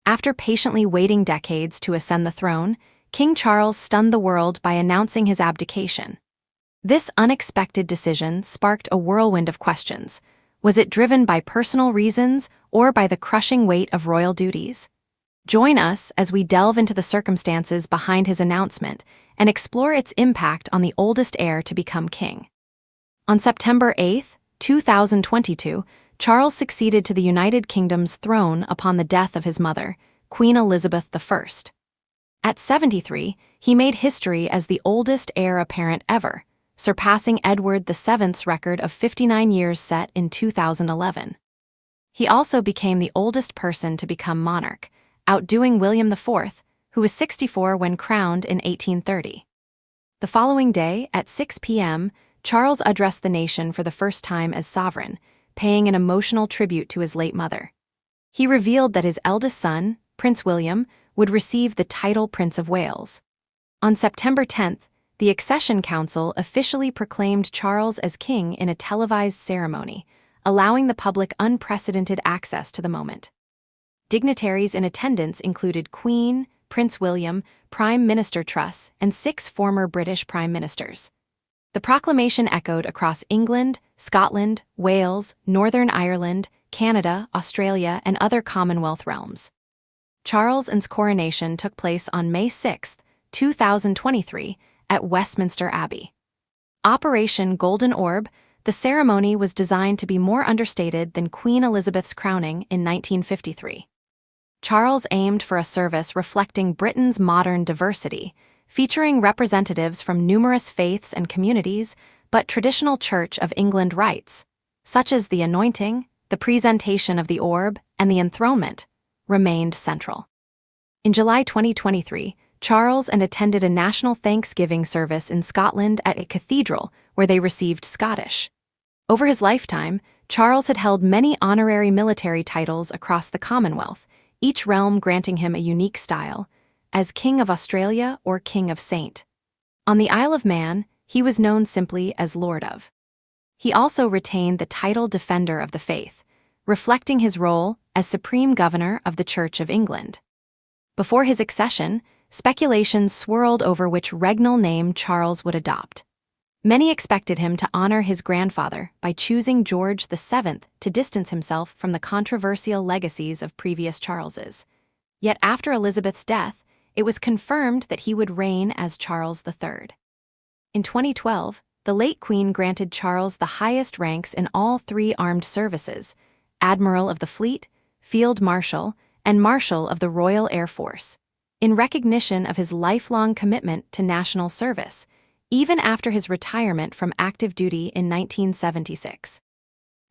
After patiently waiting decades to ascend the throne, King Charles stunned the world by announcing his abdication. This unexpected decision sparked a whirlwind of questions. Was it driven by personal reasons or by the crushing weight of royal duties? Join us as we delve into the circumstances behind his announcement and explore its impact on the oldest heir to become king. On September 8, 2022, Charles succeeded to the United Kingdom's throne upon the death of his mother, Queen Elizabeth I. At 73, he made history as the oldest heir apparent ever, surpassing Edward VII's record of 59 years set in 2011. He also became the oldest person to become monarch, outdoing William IV, who was 64 when crowned in 1830. The following day, at 6 p.m., Charles addressed the nation for the first time as sovereign, paying an emotional tribute to his late mother. He revealed that his eldest son, Prince William, would receive the title Prince of Wales. On September 10, the Accession Council officially proclaimed Charles as king in a televised ceremony, allowing the public unprecedented access to the moment. Dignitaries in attendance included Queen, Prince William, Prime Minister Truss, and 6 former British prime ministers. The proclamation echoed across England, Scotland, Wales, Northern Ireland, Canada, Australia, and other Commonwealth realms. Charles's coronation took place on May 6, 2023, at Westminster Abbey. Operation Golden Orb, the ceremony was designed to be more understated than Queen Elizabeth's crowning in 1953. Charles aimed for a service reflecting Britain's modern diversity, featuring representatives from numerous faiths and communities, but traditional Church of England rites, such as the anointing, the presentation of the orb, and the enthronement, remained central. In July 2023, Charles attended a national Thanksgiving service in Scotland at a cathedral where they received Scottish. Over his lifetime, Charles had held many honorary military titles across the Commonwealth, each realm granting him a unique style, as King of Australia or King of Saint. On the Isle of Man, he was known simply as Lord of. He also retained the title Defender of the Faith, reflecting his role as Supreme Governor of the Church of England. Before his accession, speculations swirled over which regnal name Charles would adopt. Many expected him to honor his grandfather by choosing George VII to distance himself from the controversial legacies of previous Charleses. Yet after Elizabeth's death, it was confirmed that he would reign as Charles III. In 2012, the late Queen granted Charles the highest ranks in all 3 armed services: Admiral of the Fleet, Field Marshal, and Marshal of the Royal Air Force, in recognition of his lifelong commitment to national service, even after his retirement from active duty in 1976.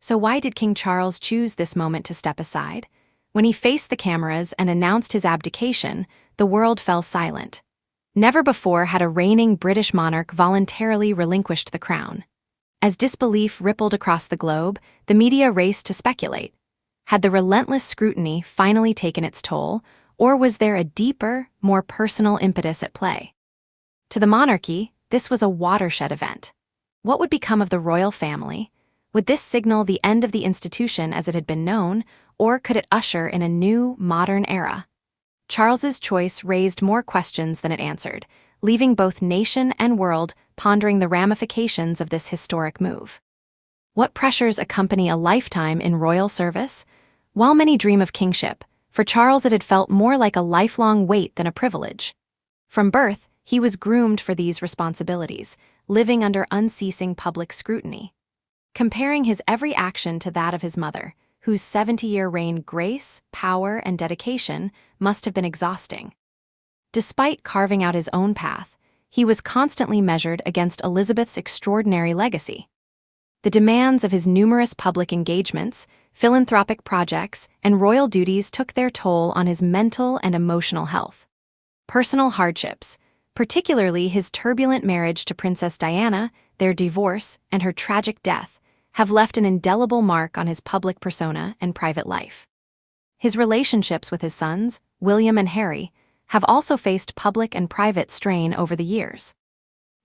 So why did King Charles choose this moment to step aside? When he faced the cameras and announced his abdication, the world fell silent. Never before had a reigning British monarch voluntarily relinquished the crown. As disbelief rippled across the globe, the media raced to speculate. Had the relentless scrutiny finally taken its toll, or was there a deeper, more personal impetus at play? To the monarchy, this was a watershed event. What would become of the royal family? Would this signal the end of the institution as it had been known, or could it usher in a new, modern era? Charles's choice raised more questions than it answered, leaving both nation and world pondering the ramifications of this historic move. What pressures accompany a lifetime in royal service? While many dream of kingship, for Charles it had felt more like a lifelong wait than a privilege. From birth, he was groomed for these responsibilities, living under unceasing public scrutiny. Comparing his every action to that of his mother, whose 70-year reign grace, power, and dedication must have been exhausting. Despite carving out his own path, he was constantly measured against Elizabeth's extraordinary legacy. The demands of his numerous public engagements, philanthropic projects, and royal duties took their toll on his mental and emotional health. Personal hardships, particularly his turbulent marriage to Princess Diana, their divorce, and her tragic death, have left an indelible mark on his public persona and private life. His relationships with his sons, William and Harry, have also faced public and private strain over the years.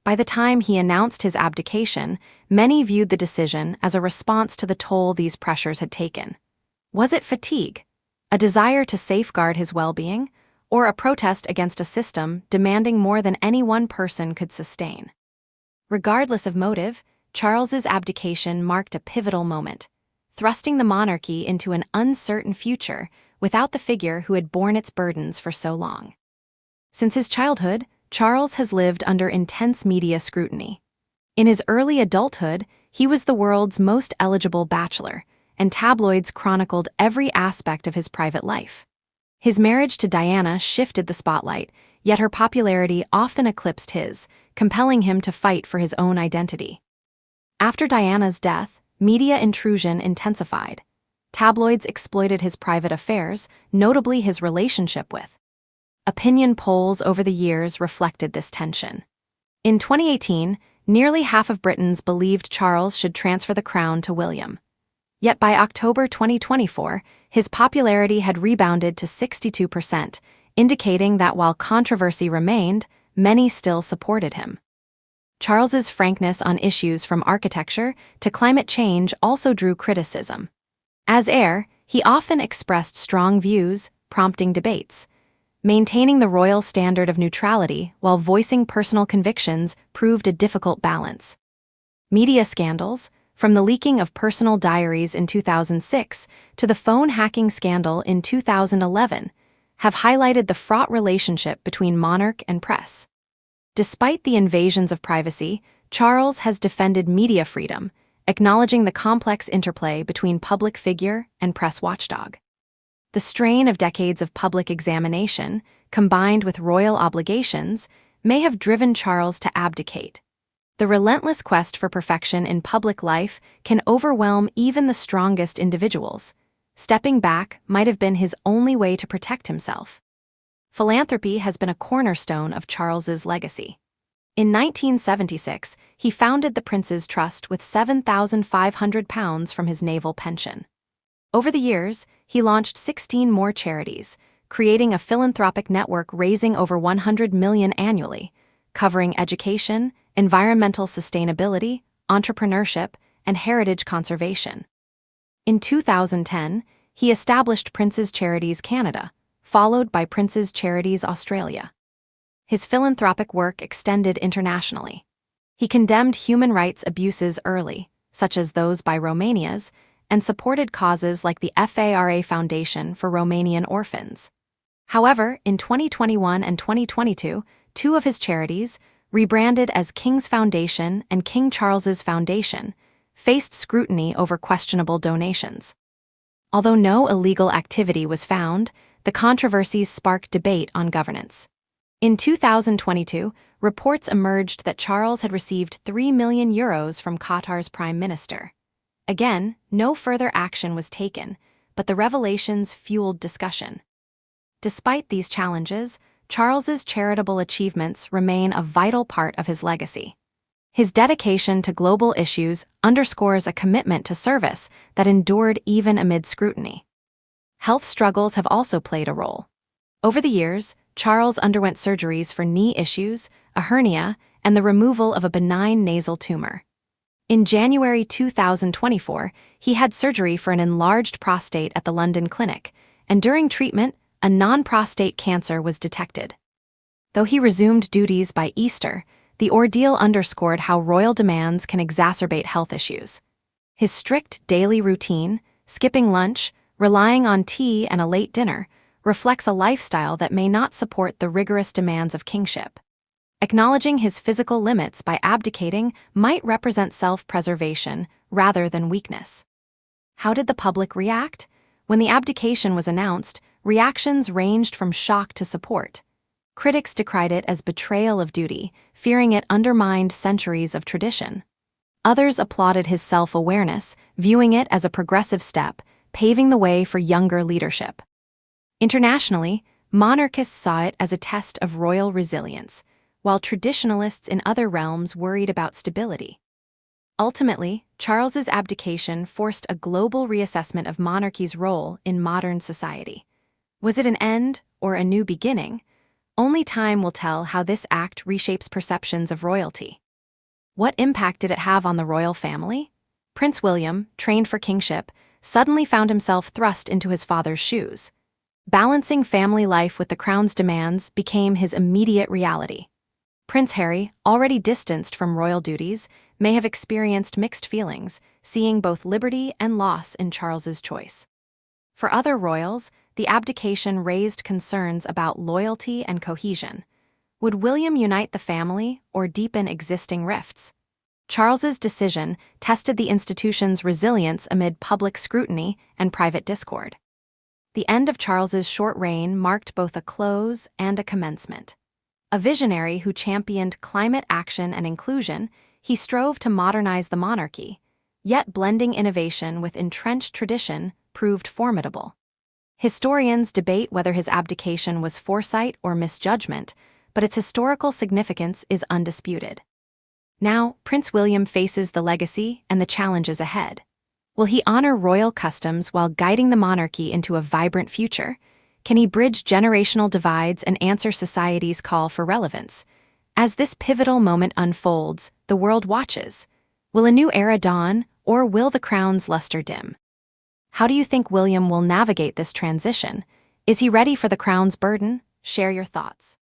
By the time he announced his abdication, many viewed the decision as a response to the toll these pressures had taken. Was it fatigue? a desire to safeguard his well-being, or a protest against a system demanding more than any one person could sustain. Regardless of motive, Charles's abdication marked a pivotal moment, thrusting the monarchy into an uncertain future without the figure who had borne its burdens for so long. Since his childhood, Charles has lived under intense media scrutiny. In his early adulthood, he was the world's most eligible bachelor, and tabloids chronicled every aspect of his private life. His marriage to Diana shifted the spotlight, yet her popularity often eclipsed his, compelling him to fight for his own identity. After Diana's death, media intrusion intensified. Tabloids exploited his private affairs, notably his relationship with. Opinion polls over the years reflected this tension. In 2018, nearly half of Britons believed Charles should transfer the crown to William. Yet by October 2024, his popularity had rebounded to 62%, indicating that while controversy remained, many still supported him. Charles's frankness on issues from architecture to climate change also drew criticism. As heir, he often expressed strong views, prompting debates. Maintaining the royal standard of neutrality while voicing personal convictions proved a difficult balance. Media scandals, from the leaking of personal diaries in 2006 to the phone hacking scandal in 2011, have highlighted the fraught relationship between monarch and press. Despite the invasions of privacy, Charles has defended media freedom, acknowledging the complex interplay between public figure and press watchdog. The strain of decades of public examination, combined with royal obligations, may have driven Charles to abdicate. The relentless quest for perfection in public life can overwhelm even the strongest individuals. Stepping back might have been his only way to protect himself. Philanthropy has been a cornerstone of Charles's legacy. In 1976, he founded the Prince's Trust with £7,500 from his naval pension. Over the years, he launched 16 more charities, creating a philanthropic network raising over $100 million annually, covering education, environmental sustainability, entrepreneurship, and heritage conservation. In 2010, he established Prince's Charities Canada, followed by Prince's Charities Australia. His philanthropic work extended internationally. He condemned human rights abuses early, such as those by Romanians, and supported causes like the FARA Foundation for Romanian orphans. However, in 2021 and 2022, two of his charities, rebranded as King's Foundation and King Charles's Foundation, faced scrutiny over questionable donations. Although no illegal activity was found, the controversies sparked debate on governance. In 2022, reports emerged that Charles had received €3 million from Qatar's prime minister. Again, no further action was taken, but the revelations fueled discussion. Despite these challenges, Charles's charitable achievements remain a vital part of his legacy. His dedication to global issues underscores a commitment to service that endured even amid scrutiny. Health struggles have also played a role. Over the years, Charles underwent surgeries for knee issues, a hernia, and the removal of a benign nasal tumor. In January 2024, he had surgery for an enlarged prostate at the London clinic, and during treatment, a non-prostate cancer was detected. Though he resumed duties by Easter, the ordeal underscored how royal demands can exacerbate health issues. His strict daily routine, skipping lunch, relying on tea and a late dinner, reflects a lifestyle that may not support the rigorous demands of kingship. Acknowledging his physical limits by abdicating might represent self-preservation rather than weakness. How did the public react? When the abdication was announced, reactions ranged from shock to support. Critics decried it as betrayal of duty, fearing it undermined centuries of tradition. Others applauded his self-awareness, viewing it as a progressive step, paving the way for younger leadership. Internationally, monarchists saw it as a test of royal resilience, while traditionalists in other realms worried about stability. Ultimately, Charles's abdication forced a global reassessment of monarchy's role in modern society. Was it an end or a new beginning? Only time will tell how this act reshapes perceptions of royalty. What impact did it have on the royal family? Prince William, trained for kingship, suddenly found himself thrust into his father's shoes. Balancing family life with the crown's demands became his immediate reality. Prince Harry, already distanced from royal duties, may have experienced mixed feelings, seeing both liberty and loss in Charles's choice. For other royals, the abdication raised concerns about loyalty and cohesion. Would William unite the family or deepen existing rifts? Charles's decision tested the institution's resilience amid public scrutiny and private discord. The end of Charles's short reign marked both a close and a commencement. A visionary who championed climate action and inclusion, he strove to modernize the monarchy, yet blending innovation with entrenched tradition proved formidable. Historians debate whether his abdication was foresight or misjudgment, but its historical significance is undisputed. Now, Prince William faces the legacy and the challenges ahead. Will he honor royal customs while guiding the monarchy into a vibrant future? Can he bridge generational divides and answer society's call for relevance? As this pivotal moment unfolds, the world watches. Will a new era dawn, or will the crown's luster dim? How do you think William will navigate this transition? Is he ready for the crown's burden? Share your thoughts.